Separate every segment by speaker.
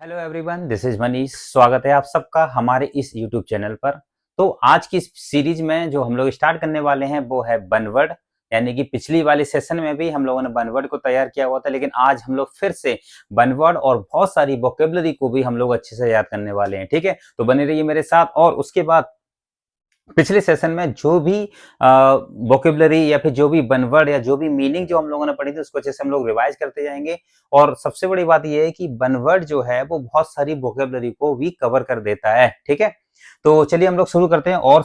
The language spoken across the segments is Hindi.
Speaker 1: Hello everyone, this is Manish. स्वागत है आप सबका हमारे इस यूट्यूब चैनल पर। तो आज की इस सीरीज में जो हम लोग स्टार्ट करने वाले हैं वो है वन वर्ड। यानी कि पिछली वाली सेशन में भी हम लोगों ने वन वर्ड को तैयार किया हुआ था, लेकिन आज हम लोग फिर से वन वर्ड और बहुत सारी वोकेबलरी को भी हम लोग अच्छे से याद करने वाले हैं। ठीक है, तो बने रहिए मेरे साथ। और उसके बाद पिछले सेशन में जो भी वोकेबलरी या फिर जो भी वन वर्ड या जो भी मीनिंग जो हम लोगों ने पढ़ी थी उसको अच्छे से हम लोग रिवाइज करते जाएंगे। और सबसे बड़ी बात यह है कि वन वर्ड जो है वो बहुत सारी वोकेबलरी को भी कवर कर देता है। ठीक है, तो चलिए हम लोग शुरू करते हैं। और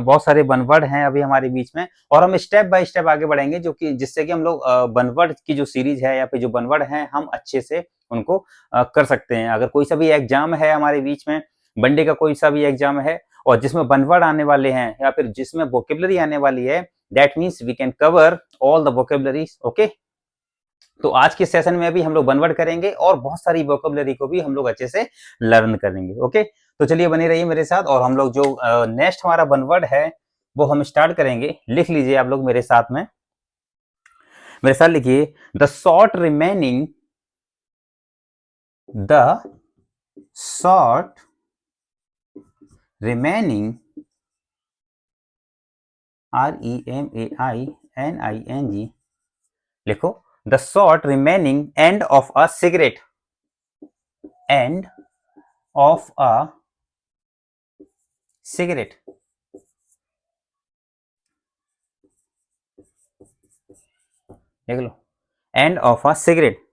Speaker 1: बहुत सारे वन वर्ड हैं अभी हमारे बीच में, और हम स्टेप बाय स्टेप आगे बढ़ेंगे, जो कि जिससे कि हम लोग वन वर्ड की जो सीरीज है या फिर जो वन वर्ड है हम अच्छे से उनको कर सकते हैं। अगर कोई सा भी एग्जाम है हमारे बीच में, वनडे का कोई सा भी एग्जाम है और जिसमें वन वर्ड आने वाले हैं या फिर जिसमें वोकेबलरी आने वाली है, that means we can cover all the vocabularies. Okay, तो आज के सेशन में भी हम लोग वन वर्ड करेंगे और बहुत सारी वोकेबलरी को भी हम लोग अच्छे से लर्न करेंगे। ओके, तो चलिए बने रहिए मेरे साथ। और हम लोग जो नेक्स्ट हमारा वन वर्ड है वो हम स्टार्ट करेंगे। लिख लीजिए आप लोग मेरे साथ में, मेरे साथ लिखिए। The short remaining, the short remaining, REMAINING, लिखो। The short remaining end of a cigarette, and of a cigarette. देख लो, एंड ऑफ अ सिगरेट।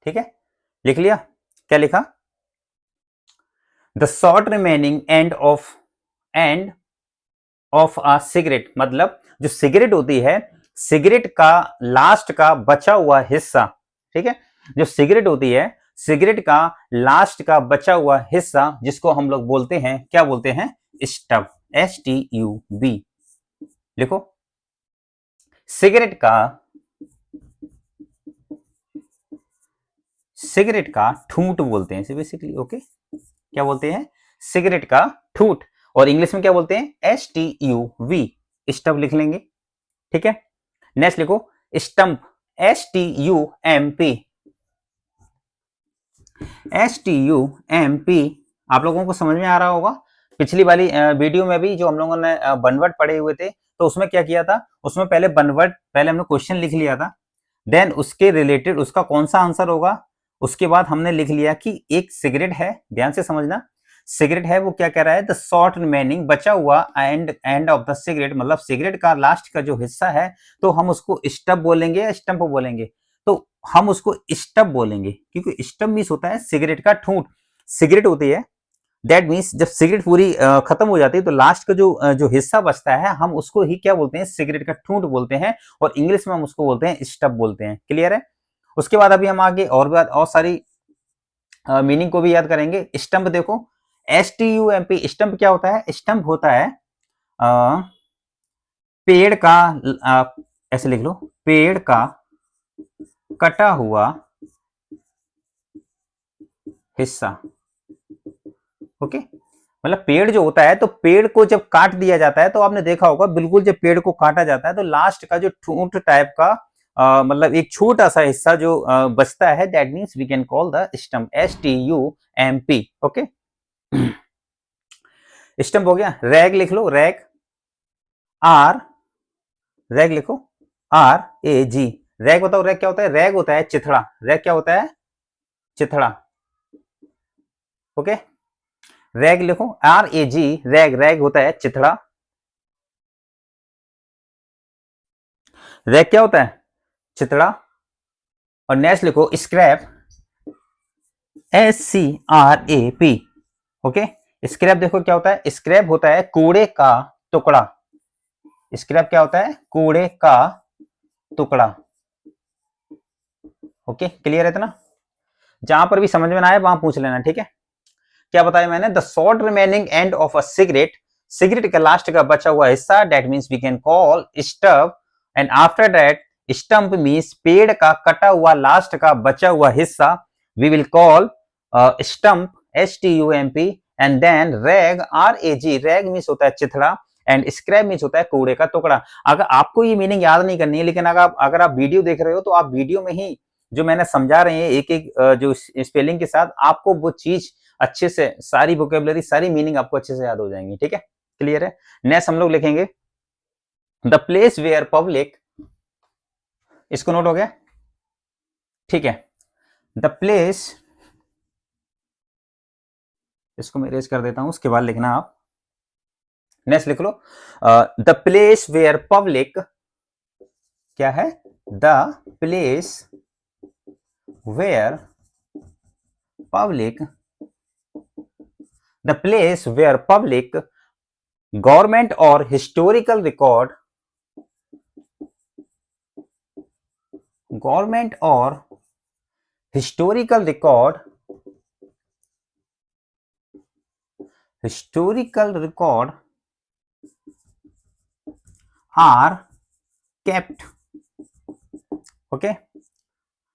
Speaker 1: ठीक है, लिख लिया? क्या लिखा? The short remaining end of a cigarette, मतलब जो सिगरेट होती है, सिगरेट का लास्ट का बचा हुआ हिस्सा। ठीक है, जो सिगरेट होती है, सिगरेट का लास्ट का बचा हुआ हिस्सा, जिसको हम लोग बोलते हैं, क्या बोलते हैं? Stub, STUB। लिखो, सिगरेट का ठूंठ बोलते हैं इसे बेसिकली। ओके, क्या बोलते हैं? सिगरेट का ठूंठ। और इंग्लिश में क्या बोलते हैं? STUV, स्टब लिख लेंगे। ठीक है, नेक्स्ट लिखो स्टंप, STUMP, STUMP। आप लोगों को समझ में आ रहा होगा। पिछली वाली वीडियो में भी जो हम लोगों ने वन वर्ड पढ़े हुए थे, तो उसमें क्या किया था? उसमें पहले वन वर्ड, पहले हमने क्वेश्चन लिख लिया था, देन उसके रिलेटेड उसका कौन सा आंसर होगा, उसके बाद हमने लिख लिया कि एक सिगरेट है। ध्यान से समझना, सिगरेट है वो क्या कह रहा है? द शॉर्ट रिमेनिंग, बचा हुआ, एंड ऑफ द सिगरेट, मतलब सिगरेट का लास्ट का जो हिस्सा है, तो हम उसको स्टब बोलेंगे या स्टंप बोलेंगे? तो हम उसको स्टब बोलेंगे, क्योंकि स्टब मीन्स होता है सिगरेट का ठूंठ। सिगरेट होती है, दैट मीन्स जब सिगरेट पूरी खत्म हो जाती है तो लास्ट का जो हिस्सा बचता है, हम उसको ही क्या बोलते हैं? सिगरेट का ठूंठ बोलते हैं, और इंग्लिश में हम उसको बोलते हैं स्टब बोलते हैं। क्लियर है? उसके बाद अभी हम आगे और सारी मीनिंग को भी याद करेंगे। स्टंप देखो, STUMP, स्टंप क्या होता है? स्टंप होता है पेड़ का, ऐसे लिख लो, पेड़ का कटा हुआ हिस्सा। ओके, मतलब पेड़ जो होता है, तो पेड़ को जब काट दिया जाता है, तो आपने देखा होगा, बिल्कुल जब पेड़ को काटा जाता है तो लास्ट का जो ठूंठ टाइप का मतलब एक छोटा सा हिस्सा जो बचता है, that means we can call the stump, STUMP। Okay, stump हो गया। रैग लिख लो, रैग, आर, रैग लिखो, RAG। रैग बताओ, रैग क्या होता है? रैग होता है चिथड़ा। रैग क्या होता है? चिथड़ा। ओके, रैग लिखो, RAG, रैग, रैग होता है चिथड़ा। रैग क्या होता है? चिथड़ा। और नेक्स्ट लिखो स्क्रैप, SCRAP। ओके, स्क्रैप देखो क्या होता है? स्क्रैप होता है कूड़े का टुकड़ा। स्क्रैप क्या होता है? कूड़े का टुकड़ा। ओके, क्लियर है इतना? जहां पर भी समझ में ना आए वहां पूछ लेना। ठीक है, क्या बताया मैंने? The short remaining end of a cigarette, cigarette का लास्ट का बचा हुआ हिस्सा, that means we can call stub. And after that stump means पेड़ का कटा हुआ लास्ट का बचा हुआ हिस्सा, we will call stump, STUMP। And then rag, RAG, rag means होता है चिथड़ा। एंड स्क्रैप मीन्स होता है कूड़े का टुकड़ा। अगर आपको ये मीनिंग याद नहीं करनी है, लेकिन अगर आप वीडियो देख रहे हो तो आप वीडियो में ही जो मैंने समझा रहे हैं एक एक जो स्पेलिंग के साथ, आपको वो चीज अच्छे से, सारी वोकेबलरी, सारी मीनिंग आपको अच्छे से याद हो जाएंगी। ठीक है, क्लियर है। नेक्स्ट हम लोग लिखेंगे द प्लेस वेयर पब्लिक, इसको नोट हो गया, ठीक है। द प्लेस, इसको मैं इरेज कर देता हूं, उसके बाद लिखना आप। नेक्स्ट लिख लो द प्लेस वेयर पब्लिक, क्या है, the place where public, the place where public government और हिस्टोरिकल रिकॉर्ड, गवर्नमेंट और historical record, historical record are kept. Okay,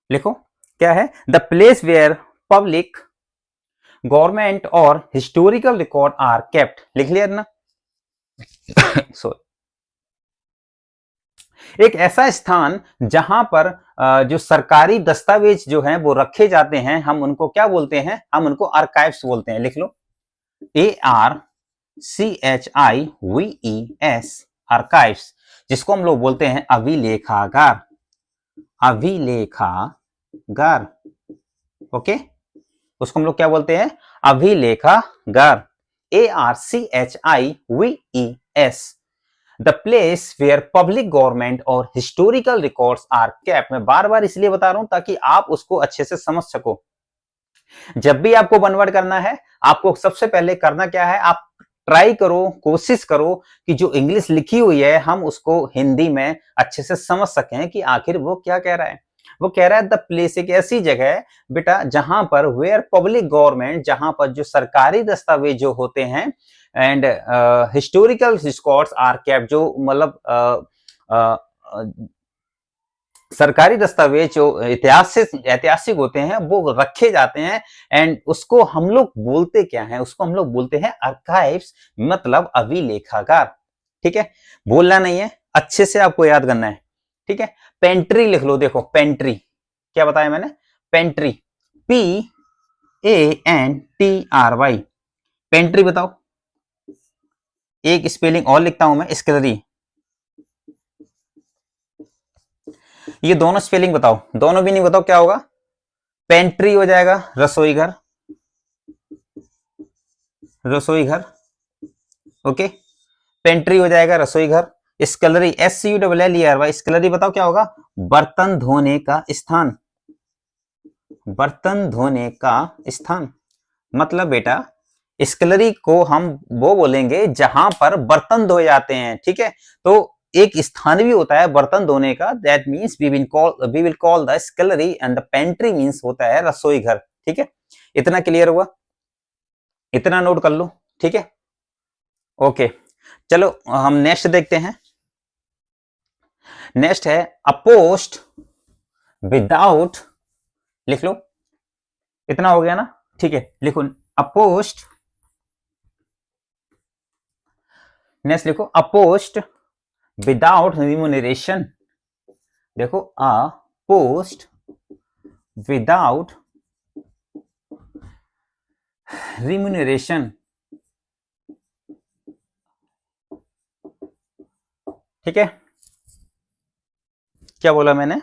Speaker 1: लिखो क्या है, the place where public government और हिस्टोरिकल रिकॉर्ड आर केप्ट। लिख लिया ना सॉरी। एक ऐसा स्थान जहां पर जो सरकारी दस्तावेज जो हैं वो रखे जाते हैं, हम उनको क्या बोलते हैं, हम उनको आर्काइव्स बोलते हैं। लिख लो ARCHIVES, आर्काइव्स, जिसको हम लोग बोलते हैं अभिलेखागार, अभिलेखागार। ओके, उसको हम लोग क्या बोलते हैं, अभिलेखागार, ARCHIVES, the place where public government और हिस्टोरिकल रिकॉर्ड्स आर केप्ट। मैं बार बार इसलिए बता रहा हूं ताकि आप उसको अच्छे से समझ सको। जब भी आपको वन करना है, आपको सबसे पहले करना क्या है, आप ट्राई करो, कोशिश करो कि जो इंग्लिश लिखी हुई है हम उसको हिंदी में अच्छे से समझ सकें कि आखिर वो क्या कह रहा है। वो कह रहा है द प्लेस, एक ऐसी जगह है बेटा जहां पर वेयर पब्लिक गवर्नमेंट, जहां पर जो सरकारी दस्तावेज जो होते हैं, and historical records are kept, जो मतलब सरकारी दस्तावेज जो ऐतिहासिक होते हैं वो रखे जाते हैं। एंड उसको हम लोग बोलते क्या है, उसको हम लोग बोलते हैं आर्काइव्स, मतलब अभिलेखागार। ठीक है, बोलना नहीं है, अच्छे से आपको याद करना है। ठीक है, पेंट्री लिख लो। देखो पेंट्री क्या बताया मैंने, पेंट्री, PANTRY, पेंट्री बताओ। एक स्पेलिंग और लिखता हूं मैं, स्कलरी। ये दोनों स्पेलिंग बताओ, दोनों भी नहीं बताओ क्या होगा, पेंट्री हो जाएगा रसोई घर, रसोई घर। ओके, पेंट्री हो जाएगा रसोई घर। स्कलरी, SCULLERY, स्कलरी बताओ क्या होगा, बर्तन धोने का स्थान, बर्तन धोने का स्थान। मतलब बेटा स्कलरी को हम वो बोलेंगे जहां पर बर्तन धोए जाते हैं। ठीक है, तो एक स्थान भी होता है बर्तन धोने का, that means we will call the scullery, and the pantry means होता है रसोई घर। ठीक है, इतना क्लियर हुआ, इतना नोट कर लो। ठीक है, ओके, चलो हम नेक्स्ट देखते हैं। नेक्स्ट है अ पोस्ट विदाउट, लिख लो, इतना हो गया ना। ठीक है, लिखो अ पोस्ट, नेक्स्ट लिखो अ पोस्ट विदाउट रिम्यूनरेशन। देखो अ पोस्ट विदाउट रिम्यूनरेशन। ठीक है, क्या बोला मैंने,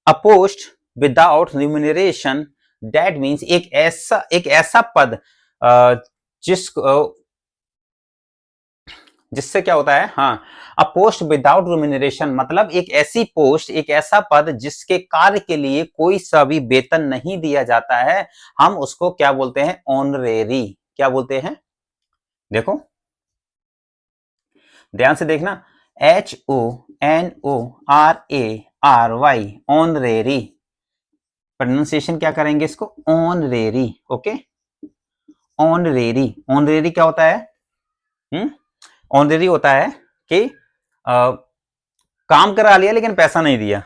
Speaker 1: अ post without remuneration, that means एक ऐसा पद जिससे क्या होता है, हाँ, अ पोस्ट विदाउट रिम्यूनरेशन मतलब एक ऐसी पोस्ट, एक ऐसा पद जिसके कार्य के लिए कोई सा भी वेतन नहीं दिया जाता है, हम उसको क्या बोलते हैं, ऑनरेरी। क्या बोलते हैं, देखो ध्यान से देखना, HONORARY, ऑनरेरी। प्रोनाउंसिएशन क्या करेंगे इसको, ऑनरेरी। ओके, ऑनरेरी, ऑनरेरी क्या होता है, ऑनरेरी होता है कि काम करा लिया लेकिन पैसा नहीं दिया।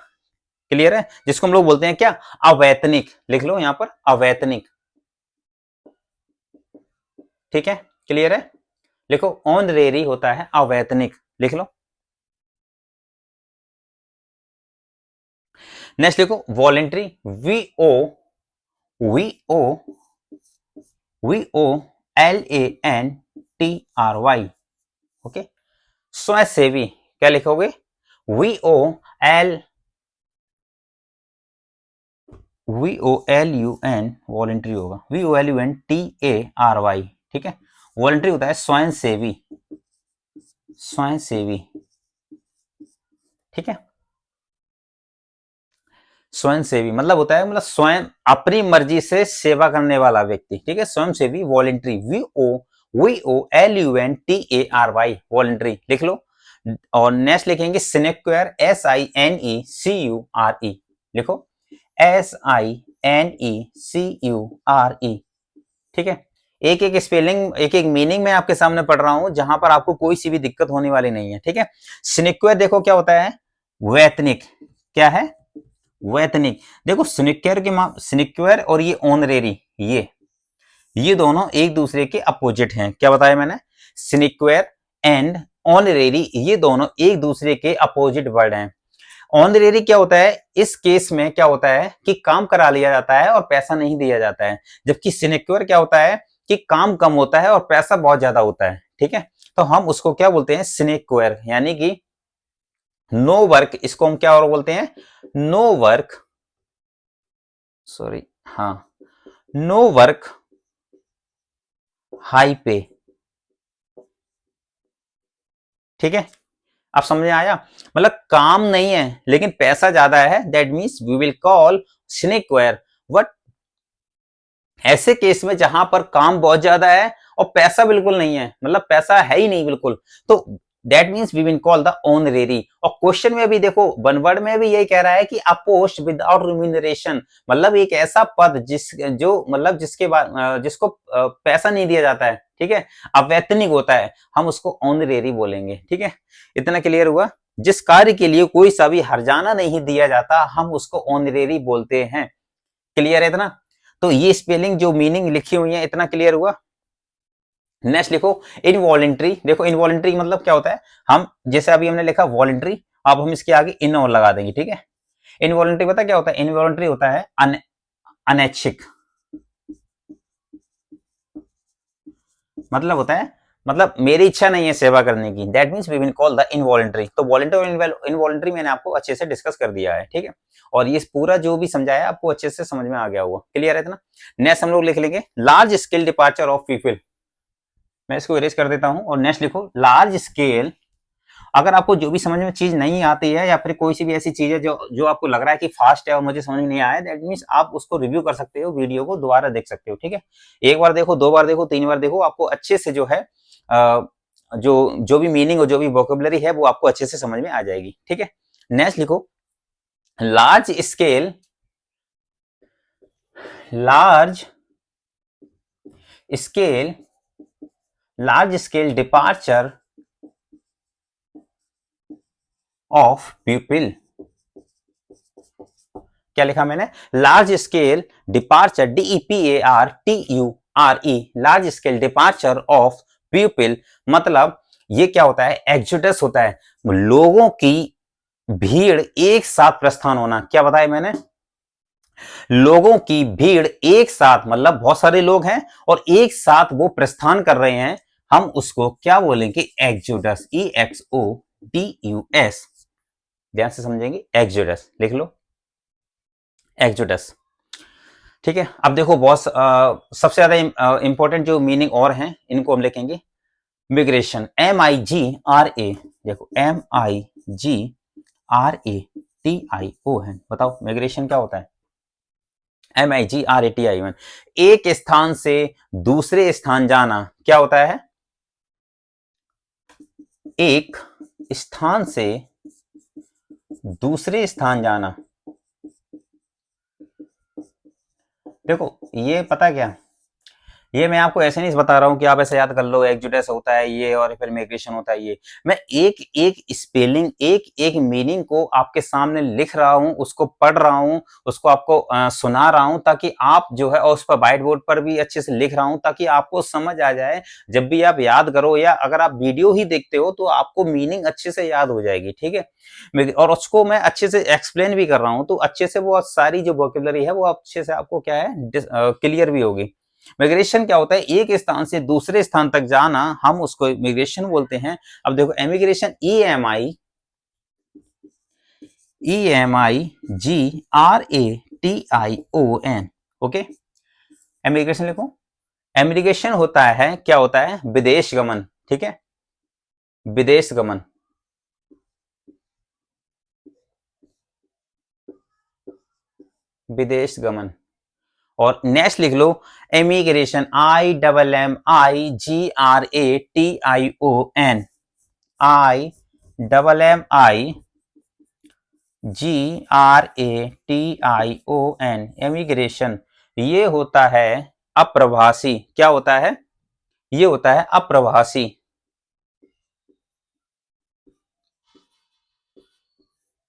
Speaker 1: क्लियर है, जिसको हम लोग बोलते हैं क्या, अवैतनिक। लिख लो यहां पर अवैतनिक। ठीक है, क्लियर है। लिखो ऑनरेरी होता है अवैतनिक, लिख लो। नेक्स्ट लिखो voluntary, V O, V O, V O LANTRY, okay. स्वयंसेवी क्या लिखोगे, VOL, VOLUN, वॉलेंट्री होगा VOLUNTARY, ठीक है। वॉलेंट्री होता है स्वयंसेवी, स्वयंसेवी, ठीक है। स्वयंसेवी मतलब होता है, मतलब स्वयं अपनी मर्जी से सेवा करने वाला व्यक्ति, ठीक है। स्वयंसेवी वॉलेंट्री, VOLUNTARY, वॉलेंट्री लिख लो। और नेक्स्ट लिखेंगे सिनेक्वेर, SINECURE, लिखो SINECURE, ठीक है। एक एक स्पेलिंग, एक एक मीनिंग मैं आपके सामने पढ़ रहा हूं, जहां पर आपको कोई सी भी दिक्कत होने वाली नहीं है, ठीक है। सिनेक्वेर देखो क्या होता है, वैतनिक, क्या है, वैतनिक। देखो सिनेक्वेर के सिनेक्वेर और ये ऑनरेरी, ये दोनों एक दूसरे के अपोजिट हैं, क्या बताया मैंने, सिनेक्वेर एंड ऑनरेरी ये दोनों एक दूसरे के अपोजिट वर्ड हैं। ऑनरेरी क्या होता है, इस केस में क्या होता है कि काम करा लिया जाता है और पैसा नहीं दिया जाता है, जबकि सिनेक्योर क्या होता है कि काम कम होता है और पैसा बहुत ज्यादा होता है, ठीक है। तो हम उसको क्या बोलते हैं, सिनेक्योर, यानी कि नो वर्क, इसको हम क्या और बोलते हैं, नो वर्क, सॉरी, हाँ, नो वर्क हाई पे, ठीक है। आप समझ में आया, मतलब काम नहीं है लेकिन पैसा ज्यादा है, that means we will call sinecure. But ऐसे केस में जहां पर काम बहुत ज्यादा है और पैसा बिल्कुल नहीं है, मतलब पैसा है ही नहीं बिल्कुल, तो that means we will call the honorary. और क्वेश्चन में भी देखो, वन वर्ड में भी यही कह रहा है कि अ पोस्ट विदाउट रिम्यूनरेशन, मतलब एक ऐसा पद जो मतलब जिसके बाद जिसको पैसा नहीं दिया जाता है, ठीक है, अवैतनिक होता है, हम उसको ऑनरेरी बोलेंगे, ठीक है। इतना क्लियर हुआ, जिस कार्य के लिए कोई सा भी हर्जाना नहीं दिया जाता हम उसको ऑनरेरी बोलते हैं। क्लियर है इतना, तो ये स्पेलिंग जो मीनिंग लिखी हुई है, इतना क्लियर हुआ। नेक्स्ट लिखो इनवॉलेंट्री, देखो इनवॉलेंट्री मतलब क्या होता है, हम जैसे अभी हमने लिखा वॉलेंट्री, अब हम इसके आगे इन और लगा देंगे, ठीक है। इनवॉलेंट्री पता क्या होता है, इनवॉलेंट्री होता है अनैच्छिक, मतलब होता है, मतलब मेरी इच्छा नहीं है सेवा करने की, that means we will call the involuntary. तो वॉलेंट्री और इनवॉलेंट्री मैंने आपको अच्छे से डिस्कस कर दिया है, ठीक है। और ये पूरा जो भी समझाया आपको अच्छे से समझ में आ गया होगा, क्लियर है इतना। नेक्स्ट हम लोग लिख लेंगे large scale departure of people, मैं इसको इरेज कर देता हूं और नेक्स्ट लिखो लार्ज स्केल। अगर आपको जो भी समझ में चीज नहीं आती है या फिर कोई सी भी ऐसी चीज है जो जो आपको लग रहा है कि फास्ट है और मुझे समझ में नहीं आया, दैट मींस आप उसको रिव्यू कर सकते हो, वीडियो को दोबारा देख सकते हो, ठीक है। एक बार देखो, दो बार देखो, तीन बार देखो, आपको अच्छे से जो है जो भी मीनिंग और जो भी वोकेबलरी है वो आपको अच्छे से समझ में आ जाएगी, ठीक है। नेक्स्ट लिखो large scale, large scale, large scale departure of people, क्या लिखा मैंने, large scale departure, DEPARTURE, large scale departure of people, मतलब ये क्या होता है, एक्सोडस होता है, लोगों की भीड़ एक साथ प्रस्थान होना, क्या बताया मैंने, लोगों की भीड़ एक साथ, मतलब बहुत सारे लोग हैं और एक साथ वो प्रस्थान कर रहे हैं, हम उसको क्या बोलेंगे, एक्सोडस, EXODUS, ध्यान से समझेंगे, एक्सोडस लिख लो, एक्सोडस, ठीक है। अब देखो बॉस, सबसे ज्यादा इंपॉर्टेंट जो मीनिंग और हैं इनको हम लिखेंगे, मिग्रेशन, MIGRA, देखो MIGRATION, बताओ मिग्रेशन क्या होता है, MIGRATION, एक स्थान से दूसरे स्थान जाना, क्या होता है, एक स्थान से दूसरे स्थान जाना। देखो ये पता क्या, ये मैं आपको ऐसे नहीं बता रहा हूँ कि आप ऐसे याद कर लो, एक्जुडेस होता है ये और फिर मिग्रेशन होता है ये। मैं एक एक स्पेलिंग, एक एक मीनिंग को आपके सामने लिख रहा हूँ, उसको पढ़ रहा हूँ, उसको आपको सुना रहा हूँ, ताकि आप जो है, और उस पर व्हाइट बोर्ड पर भी अच्छे से लिख रहा हूँ ताकि आपको समझ आ जाए। जब भी आप याद करो या अगर आप वीडियो ही देखते हो तो आपको मीनिंग अच्छे से याद हो जाएगी, ठीक है। और उसको मैं अच्छे से एक्सप्लेन भी कर रहा हूँ, तो अच्छे से वो सारी जो वोकेबलरी है वो अच्छे से आपको क्या है क्लियर भी होगी। मिग्रेशन क्या होता है? एक स्थान से दूसरे स्थान तक जाना, हम उसको मिग्रेशन बोलते हैं। अब देखो, एमिग्रेशन EMIGRATION, ओके। एमिग्रेशन लिखो। एमिग्रेशन होता है, क्या होता है? विदेश गमन, ठीक है, विदेश गमन। विदेश गमन। और नेक्स्ट लिख लो, एमिग्रेशन, IMMIGRATION, IMMIGRATION, एमिग्रेशन। ये होता है अप्रवासी। क्या होता है? ये होता है अप्रवासी।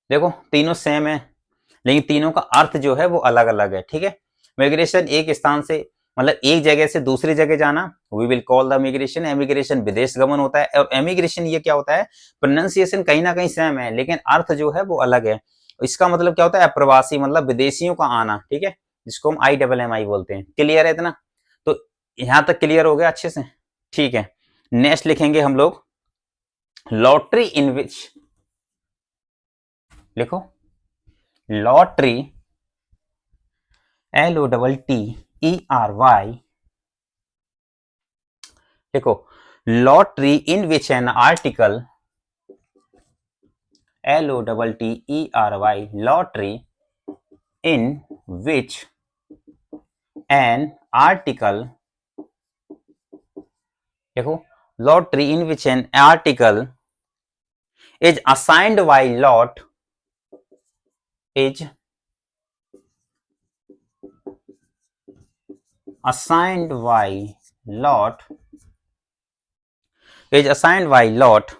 Speaker 1: देखो, तीनों सेम है, लेकिन तीनों का अर्थ जो है वो अलग अलग है, ठीक है। मिग्रेशन एक स्थान से, मतलब एक जगह से दूसरी जगह जाना, we will call the migration. Emigration विदेश गमन होता है। और एमिग्रेशन ये क्या होता है? प्रोनाउंसिएशन कहीं ना कहीं सेम है, लेकिन अर्थ जो है वो अलग है। इसका मतलब क्या होता है? अप्रवासी, मतलब विदेशियों का आना, ठीक है, जिसको हम IMMI बोलते हैं। क्लियर है इतना? तो यहां तक क्लियर हो गया अच्छे से, ठीक है। नेक्स्ट लिखेंगे हम लोग, लॉटरी इन विच, लिखो, लॉटरी, LOTTERY, देखो, lottery in which an article, LOTTERY, lottery in which an article, देखो, lottery in which an article is assigned by lot, is assigned by lot, is assigned by lot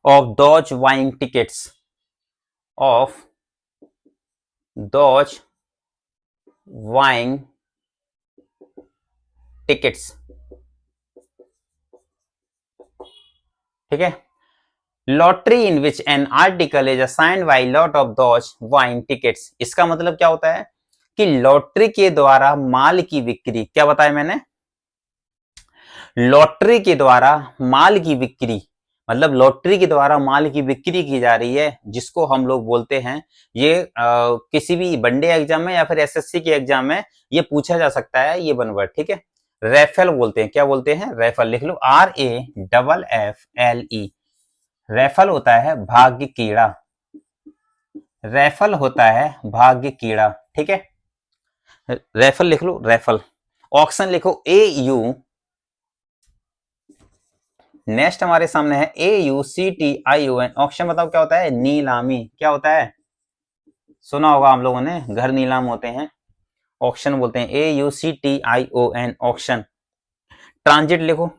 Speaker 1: of those buying tickets, of those buying tickets, ठीक है। Lottery in which an article is assigned by lot of those buying tickets, इसका मतलब क्या होता है कि लॉटरी के द्वारा माल की बिक्री, क्या बताया मैंने? लॉटरी के द्वारा माल की बिक्री, मतलब लॉटरी के द्वारा माल की बिक्री की जा रही है, जिसको हम लोग बोलते हैं, ये किसी भी वनडे एग्जाम में या फिर SSC के एग्जाम में ये पूछा जा सकता है, ये बनवर्ड, ठीक है। रेफेल बोलते हैं। क्या बोलते हैं? रेफेल, लिख लो, RAFFLE। रैफल होता है भाग्य कीड़ा, रैफल होता है भाग्य कीड़ा, ठीक है। रैफल लिख लो, रैफल। ऑक्शन लिखो, AU। नेक्स्ट हमारे सामने है AUCTION, ऑक्शन बताओ क्या होता है? नीलामी। क्या होता है? सुना होगा आप लोगों ने, घर नीलाम होते हैं, ऑक्शन बोलते हैं। AUCTION, auction. ट्रांजिट लिखो,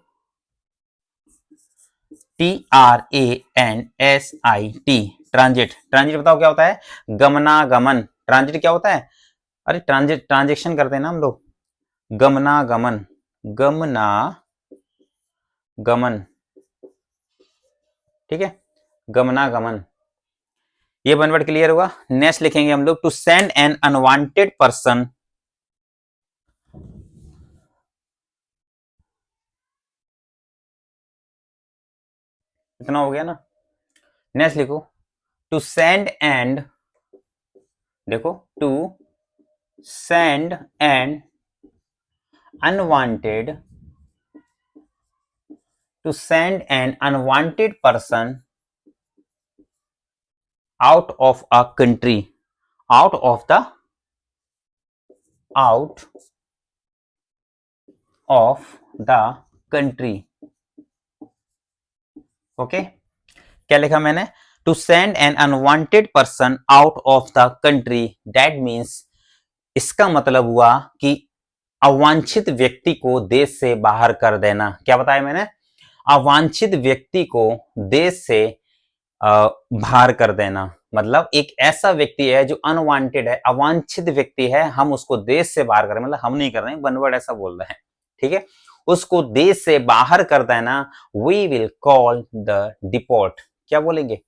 Speaker 1: TRANSIT, ट्रांजिट। ट्रांजिट बताओ क्या होता है? गमनागमन। ट्रांजिट क्या होता है? अरे ट्रांजिट, ट्रांजेक्शन करते हैं ना हम लोग, गमनागमन, गमनागमन, ठीक है, गमनागमन। ये वन वर्ड क्लियर हुआ। नेक्स्ट लिखेंगे हम लोग, to send an unwanted person, इतना हो गया ना। नेक्स्ट लिखो, टू सेंड एंड, देखो, to send and unwanted, to send an unwanted person out of a country, out of the, out of the country, okay. क्या लिखा मैंने? To send an unwanted person out of the country, that means इसका मतलब हुआ कि अवांछित व्यक्ति को देश से बाहर कर देना। क्या बताया मैंने? अवांछित व्यक्ति को देश से बाहर कर देना, मतलब एक ऐसा व्यक्ति है जो अनवांटेड है, अवांछित व्यक्ति है, हम उसको देश से बाहर करें, मतलब हम नहीं कर रहे हैं, वन वर्ड ऐसा बोल रहे हैं, ठीक है। उसको देश से बाहर कर देना, we will call the deport. क्या बोलेंगे?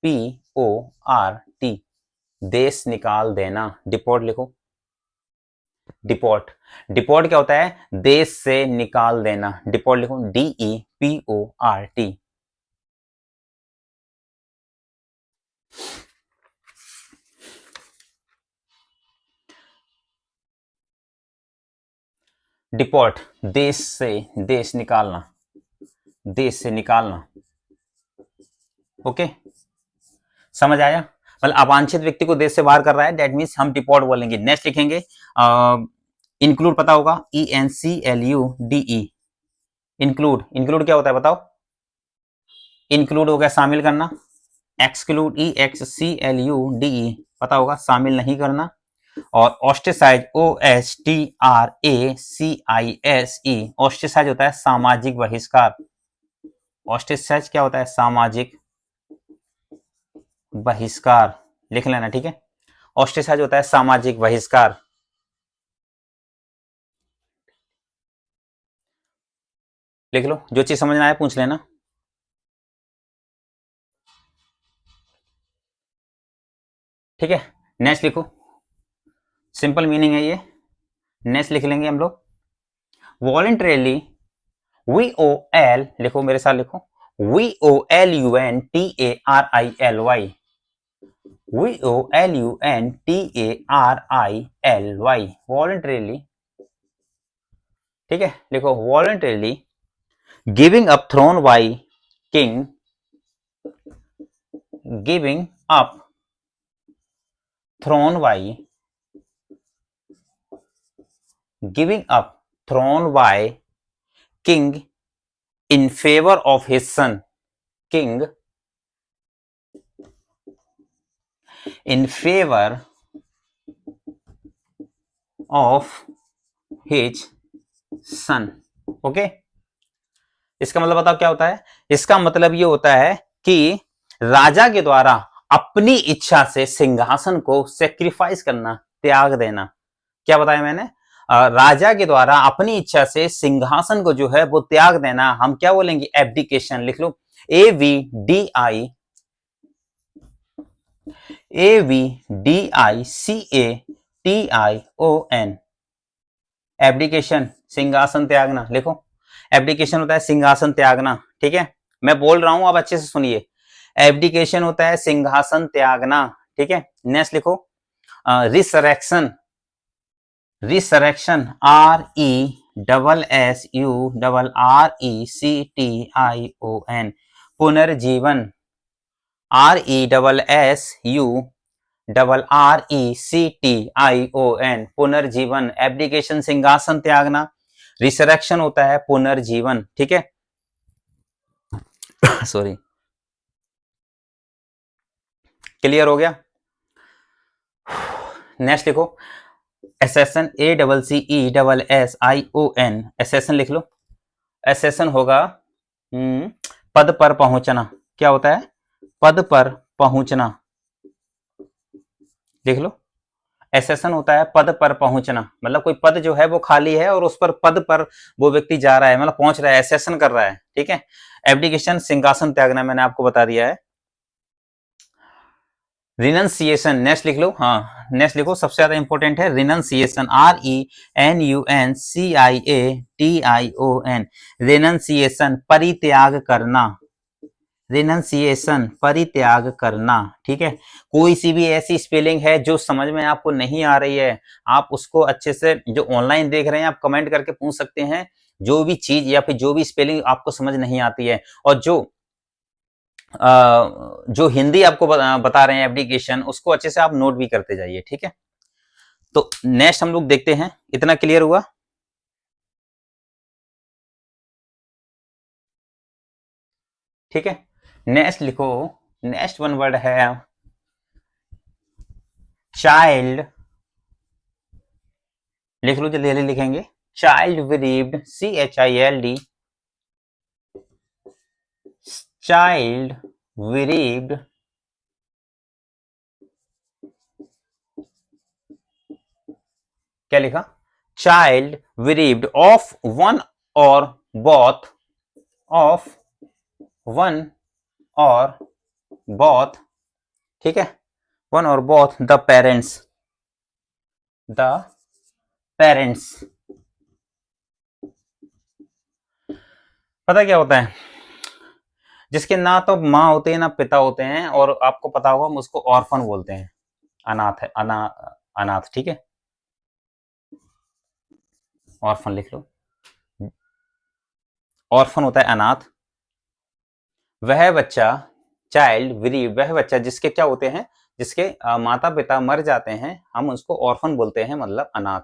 Speaker 1: DEPORT, देश निकाल देना, डिपोर्ट लिखो। डिपोर्ट, डिपोर्ट क्या होता है? देश से निकाल देना, डिपोर्ट लिखो, DEPORT। डिपोर्ट, देश से, देश निकालना, देश से निकालना। ओके, समझ आया? मतलब अवांछित व्यक्ति को देश से बाहर कर रहा है, दैट मीन्स हम डिपोर्ट बोलेंगे। नेक्स्ट लिखेंगे इंक्लूड, पता होगा, ENCLUDE, इंक्लूड। इंक्लूड क्या होता है बताओ? इंक्लूड हो गया शामिल करना। एक्सक्लूड, EXCLUDE, पता होगा शामिल नहीं करना। और ऑस्ट्रेसाइज, OSTRACISE, ऑस्ट्रेसाइज होता है सामाजिक बहिष्कार। ऑस्ट्रेसाइज क्या होता है? सामाजिक बहिष्कार, लिख लेना, ठीक है। ऑस्ट्रेसाइज होता है सामाजिक बहिष्कार। लिख लो, जो चीज समझ में आए पूछ लेना। ठीक है, नेक्स्ट लिखो, सिंपल मीनिंग है ये। नेक्स्ट लिख लेंगे हम लोग, वॉलंटरीली, VOL, लिखो मेरे साथ, लिखो, VOLUNTARILY, VOLUNTARILY, वॉलंटरीली, ठीक है। लिखो, voluntarily giving up throne by king, giving up throne by, giving up throne by king in favor of his son, king in favor of his son। Okay, इसका मतलब बताओ क्या होता है? इसका मतलब ये होता है कि राजा के द्वारा अपनी इच्छा से सिंहासन को सेक्रीफाइस करना, त्याग देना। क्या बताया मैंने? राजा के द्वारा अपनी इच्छा से सिंहासन को जो है वो त्याग देना, हम क्या बोलेंगे? एब्डिकेशन। लिख लो, ABDICATION, एब्डिकेशन, सिंहासन त्यागना। लिखो, एब्डिकेशन होता है सिंहासन त्यागना, ठीक है। मैं बोल रहा हूं, आप अच्छे से सुनिए, एब्डिकेशन होता है सिंहासन त्यागना, ठीक है। नेक्स्ट लिखो, रिसरेक्शन, रिसरेक्शन, RESSURRECTION, पुनर्जीवन, RESSURRECTION, पुनर्जीवन। एब्डिकेशन सिंहासन त्यागना, रिसरेक्शन होता है पुनर्जीवन, ठीक है। सॉरी, क्लियर हो गया? नेक्स्ट लिखो, एसेसन, ACCESSION, एसेसन लिख लो। एसेसन होगा पद पर पहुंचना। क्या होता है? पद पर पहुंचना, लिख लो। एसेसन होता है पद पर पहुंचना, मतलब कोई पद जो है वो खाली है और उस पर पद पर वो व्यक्ति जा रहा है, मतलब पहुंच रहा है, एसेसन कर रहा है, ठीक है। एब्डिकेशन सिंहासन त्यागना, मैंने आपको बता दिया है। रिनंसिएशन, नेक्स्ट लिख लो, हाँ नेक्स्ट लिखो, सबसे ज्यादा इंपॉर्टेंट है रिनंसिएशन, RENUNCIATION, रिनंसिएशन, परित्याग करना, रिनंसिएशन, परित्याग करना, ठीक है। कोई सी भी ऐसी स्पेलिंग है जो समझ में आपको नहीं आ रही है, आप उसको अच्छे से, जो ऑनलाइन देख रहे हैं, आप कमेंट करके पूछ सकते हैं, जो भी चीज या फिर जो भी स्पेलिंग आपको समझ नहीं आती है, और जो हिंदी आपको बता रहे हैं एप्लीकेशन, उसको अच्छे से आप नोट भी करते जाइए, ठीक है। तो नेक्स्ट हम लोग देखते हैं, इतना क्लियर हुआ? ठीक है, नेक्स्ट लिखो, नेक्स्ट वन वर्ड है चाइल्ड, लिख लो जल्दी जल्दी लिखेंगे, चाइल्ड विरीव्ड, CHILD, चाइल्ड विरीव्ड, क्या लिखा, चाइल्ड विरीव्ड ऑफ वन और बोथ, ऑफ वन और बोथ, ठीक है, वन और both the parents, the parents. पता क्या होता है, जिसके ना तो माँ होते हैं ना पिता होते हैं, और आपको पता होगा हम उसको ऑर्फन बोलते हैं, अनाथ है, अनाथ, ठीक है, ऑर्फन लिख लो, ऑर्फन होता है अनाथ। वह बच्चा, चाइल्ड विरीव, वह बच्चा जिसके क्या होते हैं, जिसके माता पिता मर जाते हैं, हम उसको ऑर्फन बोलते हैं, मतलब अनाथ।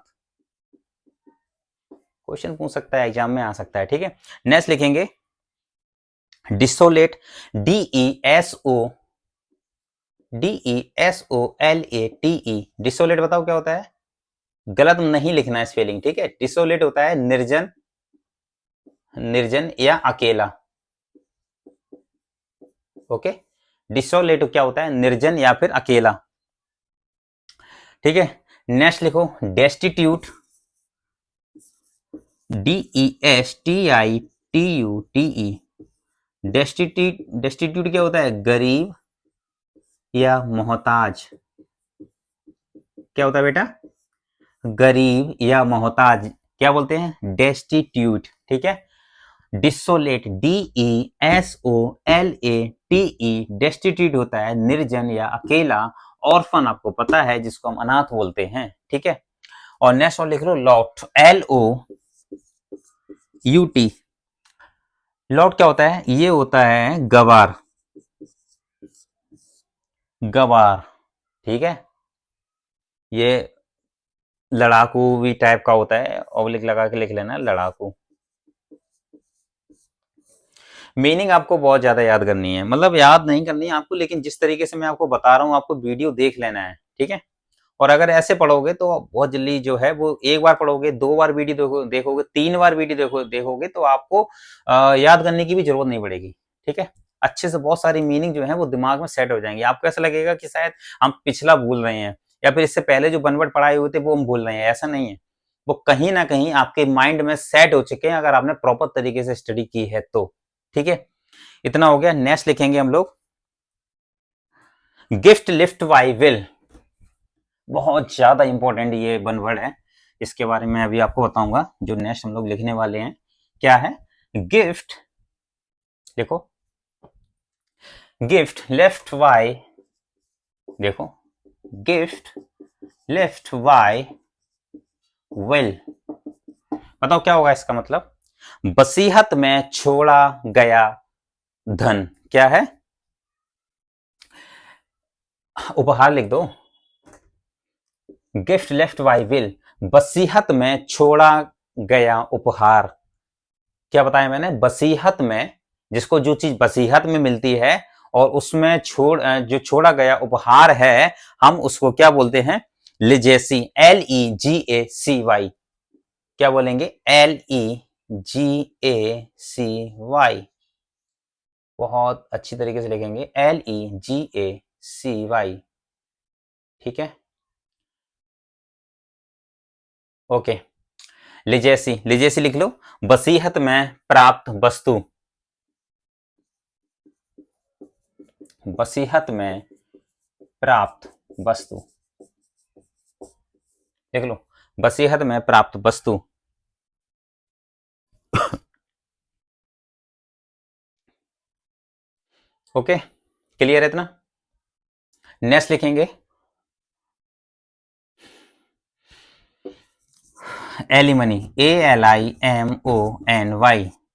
Speaker 1: क्वेश्चन पूछ सकता है, एग्जाम में आ सकता है, ठीक है। नेक्स्ट लिखेंगे डिसोलेट, DESOLATE, डिसोलेट बताओ क्या होता है, गलत नहीं लिखना है स्पेलिंग, ठीक है। डिसोलेट होता है निर्जन, निर्जन या अकेला, ओके। डिसोलेट क्या होता है, निर्जन या फिर अकेला, ठीक है। नेक्स्ट लिखो डेस्टिट्यूट, DESTITUTE, डेस्टिट्यूट क्या होता है, गरीब या मोहताज, क्या होता है बेटा, गरीब या मोहताज, क्या बोलते हैं, डेस्टिट्यूट, ठीक है। डिसोलेट, DESOLATE, डेस्टिट्यूट होता है निर्जन या अकेला। ऑर्फन आपको पता है, जिसको हम अनाथ बोलते हैं, ठीक है। और नेक्स्ट और लिख लो लॉट, LOUT, लॉट क्या होता है, ये होता है गवार, गवार, ठीक है। ये लड़ाकू भी टाइप का होता है, ऑब्लिक लगा के लिख लेना, लड़ाकू। मीनिंग आपको बहुत ज्यादा याद करनी है, मतलब याद नहीं करनी है आपको, लेकिन जिस तरीके से मैं आपको बता रहा हूँ आपको वीडियो देख लेना है, ठीक है। और अगर ऐसे पढ़ोगे तो बहुत जल्दी जो है वो, एक बार पढ़ोगे, दो बार वीडियो देखोगे, तीन बार वीडियो देखोगे तो आपको याद करने की भी जरूरत नहीं पड़ेगी, ठीक है। अच्छे से बहुत सारी मीनिंग जो है वो दिमाग में सेट हो जाएंगे। आपको ऐसा लगेगा कि शायद हम पिछला भूल रहे हैं, या फिर इससे पहले जो बनवर्ड पढ़ाए हुए थे वो हम भूल रहे हैं, ऐसा नहीं है। वो कहीं ना कहीं आपके माइंड में सेट हो चुके हैं, अगर आपने प्रॉपर तरीके से स्टडी की है तो, ठीक है। इतना हो गया। नेक्स्ट लिखेंगे हम लोग गिफ्ट, लिफ्ट, बाय विल, बहुत ज्यादा इंपॉर्टेंट ये वन वर्ड है, इसके बारे में अभी आपको बताऊंगा। जो नेक्स्ट हम लोग लिखने वाले हैं क्या है, गिफ्ट, देखो गिफ्ट लेफ्ट वाई, देखो गिफ्ट लेफ्ट वाई विल, बताओ क्या होगा इसका मतलब, बसीहत में छोड़ा गया धन, क्या है, उपहार लिख दो, गिफ्ट लेफ्ट बाय विल, बसीहत में छोड़ा गया उपहार। क्या बताया मैंने, बसीहत में, जिसको जो चीज बसीहत में मिलती है और उसमें जो छोड़ा गया उपहार है, हम उसको क्या बोलते हैं, लिजेसी, LEGACY, क्या बोलेंगे, LEGACY, बहुत अच्छी तरीके से लिखेंगे, LEGACY, ठीक है, ओके। लिजेसी, लिजेसी लिख लो, बसीहत में प्राप्त वस्तु, बसीहत में प्राप्त वस्तु, देख लो, बसीहत में प्राप्त वस्तु, ओके, क्लियर है इतना। नेक्स्ट लिखेंगे एलिमनी, ALIMONY,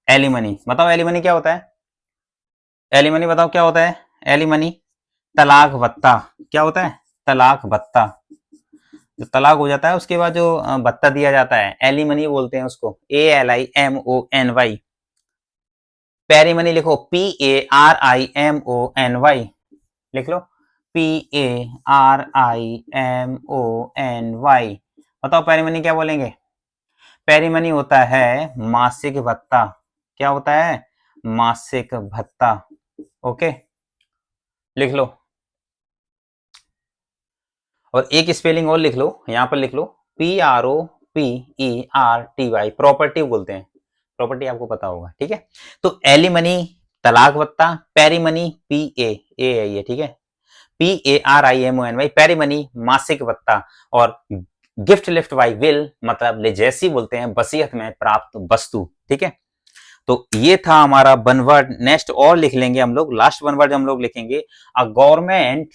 Speaker 1: एलिमनी, बताओ एलिमनी क्या होता है, एलिमनी बताओ क्या होता है, एलिमनी तलाक भत्ता, क्या होता है, तलाक भत्ता, जो तलाक हो जाता है उसके बाद जो भत्ता दिया जाता है, एलिमनी बोलते हैं उसको, ALIMONY। पेरीमनी लिखो, PARIMONY, लिख लो, PARIMONY। बताओ पेरीमनी क्या बोलेंगे? पेरीमनी होता है मासिक भत्ता। क्या होता है? मासिक भत्ता। ओके, लिख लो। और एक स्पेलिंग और लिख लो, यहां पर लिख लो, PROPERTY, प्रॉपर्टी बोलते हैं, प्रॉपर्टी आपको पता होगा, ठीक है। तो एलिमनी तलाक भत्ता, पेरीमनी PA है ये, ठीक है, PARIMONY पेरीमनी मासिक भत्ता, और गिफ्ट लिफ्ट बाई विल मतलब लेजेसी बोलते हैं वसीयत में प्राप्त वस्तु, ठीक है। तो ये था हमारा वन वर्ड। नेक्स्ट और लिख लेंगे हम लोग, लास्ट वन वर्ड हम लोग लिखेंगे अ गवर्नमेंट,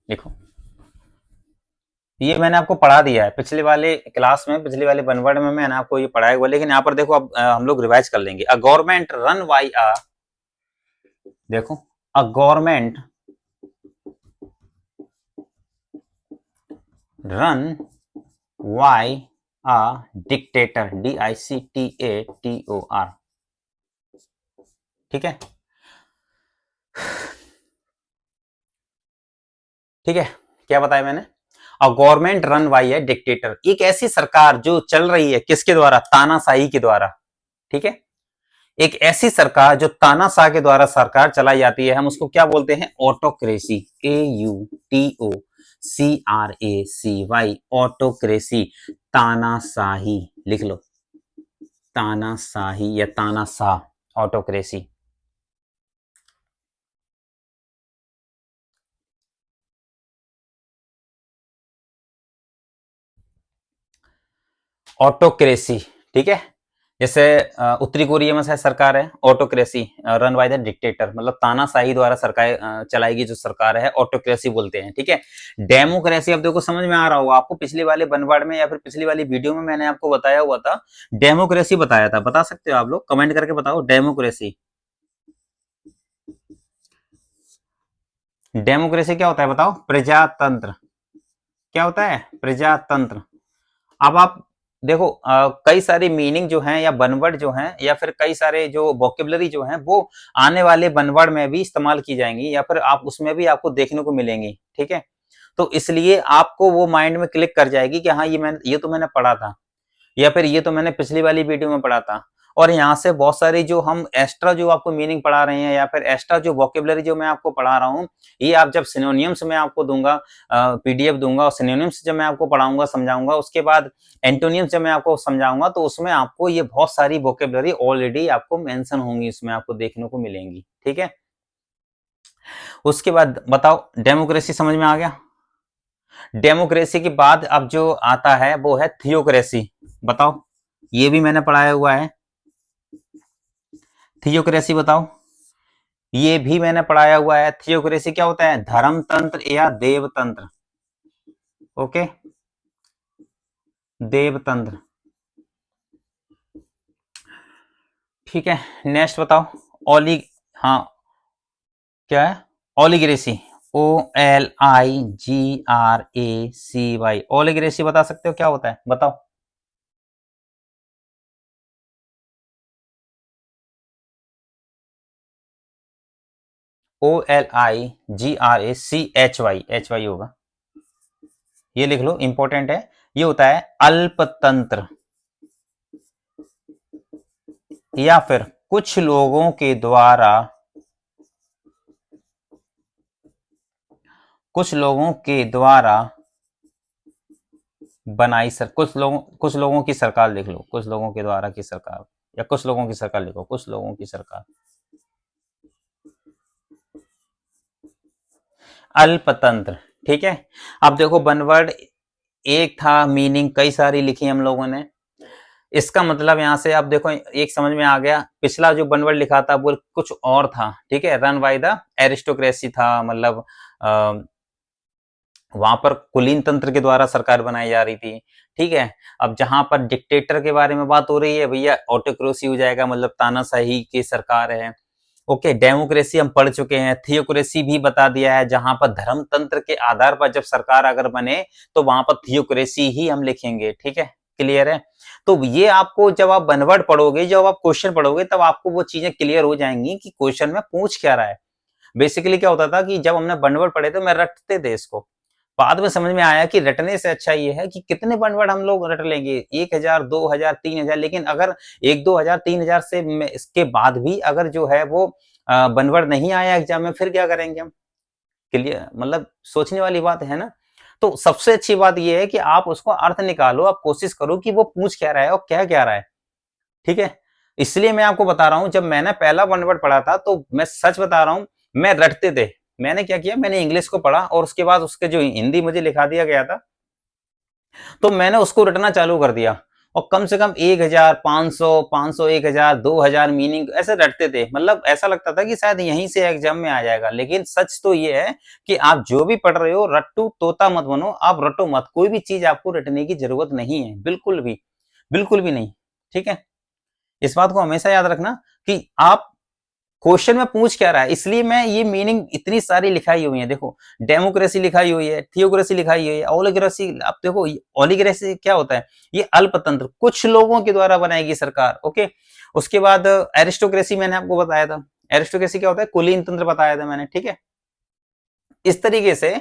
Speaker 1: लिखो, ये मैंने आपको पढ़ा दिया है पिछले वाले क्लास में, पिछले वाले वन वर्ड में मैंने आपको ये पढ़ाया हुआ, लेकिन यहाँ पर देखो अब हम लोग रिवाइज कर लेंगे। अ गवर्नमेंट रन बाई अ, देखो, a government run why a dictator, DICTATOR, ठीक है, ठीक है। क्या बताया मैंने? अ गवर्नमेंट रन बाई है डिक्टेटर, एक ऐसी सरकार जो चल रही है किसके द्वारा? तानाशाही के द्वारा, ठीक है। एक ऐसी सरकार जो तानाशाह के द्वारा सरकार चलाई जाती है, हम उसको क्या बोलते हैं? ऑटोक्रेसी, AUTOCRACY, ऑटोक्रेसी, तानाशाही, लिख लो, तानाशाही या तानाशाह, ऑटोक्रेसी। ऑटोक्रेसी, ठीक है। जैसे उत्तरी कोरिया में शायद सरकार है autocracy, run by the dictator, मतलब तानाशाही द्वारा सरकार चलाएगी जो सरकार है, ऑटोक्रेसी बोलते हैं, ठीक है। डेमोक्रेसी अब देखो समझ में आ रहा होगा आपको, पिछले वाले बनवाड़ में या फिर पिछली वाली वीडियो में मैंने आपको बताया हुआ था, डेमोक्रेसी बताया था, बता सकते हो आप लोग? कमेंट करके बताओ डेमोक्रेसी। डेमोक्रेसी क्या होता है बताओ? प्रजातंत्र। क्या होता है? प्रजातंत्र। अब आप देखो कई सारी मीनिंग जो हैं या बनवर्ड जो हैं या फिर कई सारे जो वोकेबलरी जो हैं वो आने वाले बनवर्ड में भी इस्तेमाल की जाएंगी या फिर आप उसमें भी आपको देखने को मिलेंगी, ठीक है। तो इसलिए आपको वो माइंड में क्लिक कर जाएगी कि हाँ ये तो मैंने पढ़ा था, या फिर ये तो मैंने पिछली वाली वीडियो में पढ़ा था। और यहाँ से बहुत सारी जो हम एक्स्ट्रा जो आपको मीनिंग पढ़ा रहे हैं या फिर एक्स्ट्रा जो वोकेबलरी जो मैं आपको पढ़ा रहा हूँ, ये आप जब सिनोनियम्स में आपको दूंगा, पीडीएफ दूंगा, और सिनोनियम्स जब मैं आपको पढ़ाऊंगा समझाऊंगा, उसके बाद एंटोनियम्स जब मैं आपको समझाऊंगा, तो उसमें आपको ये बहुत सारी वोकेबलरी ऑलरेडी आपको मेंशन होंगी, इसमें आपको देखने को मिलेंगी, ठीक है। उसके बाद बताओ डेमोक्रेसी समझ में आ गया? डेमोक्रेसी के बाद अब जो आता है वो है थियोक्रेसी। बताओ, ये भी मैंने पढ़ाया हुआ है, थियोक्रेसी बताओ, ये भी मैंने पढ़ाया हुआ है। थियोक्रेसी क्या होता है? धर्मतंत्र या देवतंत्र, ओके, देवतंत्र, ठीक है। नेक्स्ट बताओ, ओली, हाँ, क्या है? ओलिग्रेसी, OLIGRACY, ओलिग्रेसी बता सकते हो क्या होता है? बताओ। OLIGRACHY होगा, ये लिख लो, इंपॉर्टेंट है। ये होता है अल्पतंत्र, या फिर कुछ लोगों के द्वारा, कुछ लोगों के द्वारा बनाई सर, कुछ लोगों की सरकार लिख लो, कुछ लोगों के द्वारा की सरकार, या कुछ लोगों की सरकार लिखो, कुछ लोगों की सरकार, अल्पतंत्र, ठीक है। अब देखो बनवर्ड एक था, मीनिंग कई सारी लिखी हम लोगों ने, इसका मतलब यहां से आप देखो एक समझ में आ गया। पिछला जो बनवर्ड लिखा था वो कुछ और था, ठीक है, रन बाय द एरिस्टोक्रेसी था, मतलब वहां पर कुलीन तंत्र के द्वारा सरकार बनाई जा रही थी, ठीक है। अब जहां पर डिक्टेटर के बारे में बात हो रही है भैया, ऑटोक्रेसी हो जाएगा, मतलब तानाशाही की सरकार है, ओके। डेमोक्रेसी हम पढ़ चुके हैं, थियोक्रेसी भी बता दिया है, जहां पर धर्म तंत्र के आधार पर जब सरकार अगर बने तो वहां पर थियोक्रेसी ही हम लिखेंगे, ठीक है, क्लियर है। तो ये आपको जब आप बनवर्ड पढ़ोगे, जब आप क्वेश्चन पढ़ोगे, तब आपको वो चीजें क्लियर हो जाएंगी कि क्वेश्चन में पूछ क्या रहा है। बेसिकली क्या होता था कि जब हमने वन वर्ड पढ़े थे मैं रटते थे इसको, बाद में समझ में आया कि रटने से अच्छा ये है कि कितने वन वर्ड हम लोग रट लेंगे, 1000 2000 3000, लेकिन अगर 1 2000 3000 से इसके बाद भी अगर जो है वो वन वर्ड नहीं आया एग्जाम में, फिर क्या करेंगे हम? क्लियर, मतलब सोचने वाली बात है ना। तो सबसे अच्छी बात ये है कि आप उसको अर्थ निकालो, आप कोशिश करो कि वो पूछ क्या रहा है और कह क्या रहा है, ठीक है? इसलिए मैं आपको बता रहा हूँ, जब मैंने पहला वन वर्ड पढ़ा था तो मैं सच बता रहा हूँ, मैं रटते थे। मैंने क्या किया, मैंने इंग्लिश को पढ़ा और उसके बाद उसके जो हिंदी मुझे लिखा दिया गया था, तो मैंने उसको रटना चालू कर दिया और कम से कम 1000 500 500 1000 2000 मीनिंग ऐसे रटते थे। मतलब ऐसा लगता था कि शायद यहीं से एग्जाम में आ जाएगा। लेकिन सच तो ये है कि आप जो भी पढ़ रहे हो, रट्टू तोता मत बनो, आप रटो मत। कोई भी चीज आपको रटने की जरूरत नहीं है, बिल्कुल भी नहीं, ठीक है? इस बात को हमेशा याद रखना कि आप क्वेश्चन में पूछ क्या रहा है। इसलिए मैं ये मीनिंग इतनी सारी लिखाई हुई है, देखो डेमोक्रेसी लिखाई हुई है, थियोक्रेसी लिखाई हुई है, ओलिगेक्रेसी। आप देखो ओलिगेक्रेसी क्या होता है, ये अल्पतंत्र, कुछ लोगों के द्वारा बनाएगी सरकार, ओके। उसके बाद एरिस्टोक्रेसी मैंने आपको बताया था, एरिस्टोक्रेसी क्या होता है, कुलीन तंत्र बताया था मैंने, ठीक है। इस तरीके से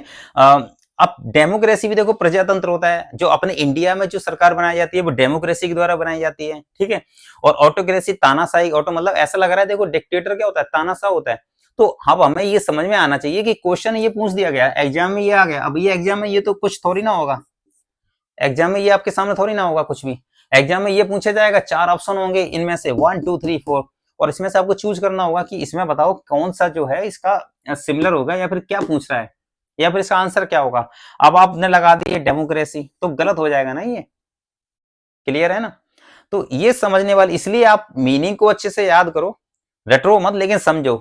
Speaker 1: अब डेमोक्रेसी भी देखो प्रजातंत्र होता है, जो अपने इंडिया में जो सरकार बनाई जाती है वो डेमोक्रेसी के द्वारा बनाई जाती है, ठीक है। और ऑटोक्रेसी तानाशाही, ऑटो मतलब ऐसा लग रहा है, देखो डिक्टेटर क्या होता है, तानाशाह होता है। तो अब हमें ये समझ में आना चाहिए कि क्वेश्चन ये पूछ दिया गया, एग्जाम में ये आ गया, अब ये एग्जाम में ये तो कुछ थोड़ी ना होगा, एग्जाम में ये आपके सामने थोड़ी ना होगा कुछ भी। एग्जाम में ये पूछा जाएगा, 4 ऑप्शन होंगे, इनमें से 1 2 3 4, और इसमें से आपको चूज करना होगा कि इसमें बताओ कौन सा जो है इसका सिमिलर होगा, या फिर क्या पूछ रहा है, या फिर इसका आंसर क्या होगा। अब आपने लगा दी डेमोक्रेसी, तो गलत हो जाएगा ना ये, क्लियर है ना। तो ये समझने वाली, इसलिए आप मीनिंग को अच्छे से याद करो, रटो मत, लेकिन समझो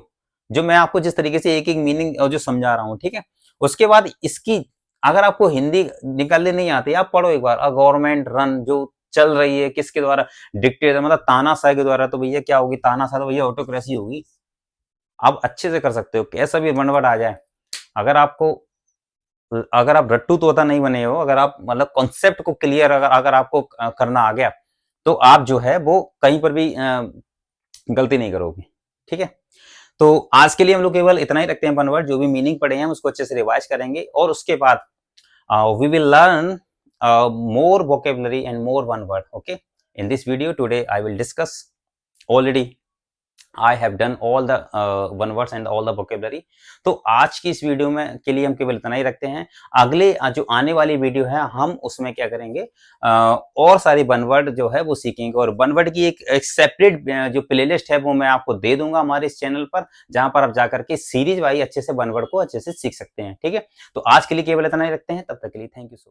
Speaker 1: जो मैं आपको जिस तरीके से एक एक मीनिंग जो समझा रहा हूं, ठीक है। उसके बाद इसकी, अगर आपको हिंदी निकालने नहीं आती, आप पढ़ो एक बार, गवर्नमेंट रन जो चल रही है किसके द्वारा, डिक्टेटर मतलब तानाशाह के द्वारा, तो भैया क्या होगी, तानाशाह तो भैया ऑटोक्रेसी होगी। आप अच्छे से कर सकते हो, कैसा भी बनवट आ जाए। अगर आपको, अगर आप रट्टू तोता नहीं बने हो, अगर आप मतलब कॉन्सेप्ट को क्लियर अगर आपको करना आ गया, तो आप जो है वो कहीं पर भी गलती नहीं करोगे, ठीक है। तो आज के लिए हम लोग केवल इतना ही रखते हैं, वन वर्ड जो भी मीनिंग पढ़े हैं उसको अच्छे से रिवाइज करेंगे, और उसके बाद we will learn more vocabulary and more one word, okay. In this video today I will discuss, already I have done all the one words and all the vocabulary। तो आज की इस वीडियो में के लिए हम केवल इतना ही रखते हैं। अगले जो आने वाली वीडियो है हम उसमें क्या करेंगे, और सारी वन वर्ड जो है वो सीखेंगे, और वन वर्ड की एक सेपरेट जो प्लेलिस्ट है वो मैं आपको दे दूंगा हमारे इस चैनल पर, जहां पर आप जाकर के सीरीज वाइज अच्छे से वन वर्ड को अच्छे से सीख सकते हैं, ठीक है। तो आज के लिए केवल इतना ही रखते हैं, तब तक के लिए थैंक यू सो मच।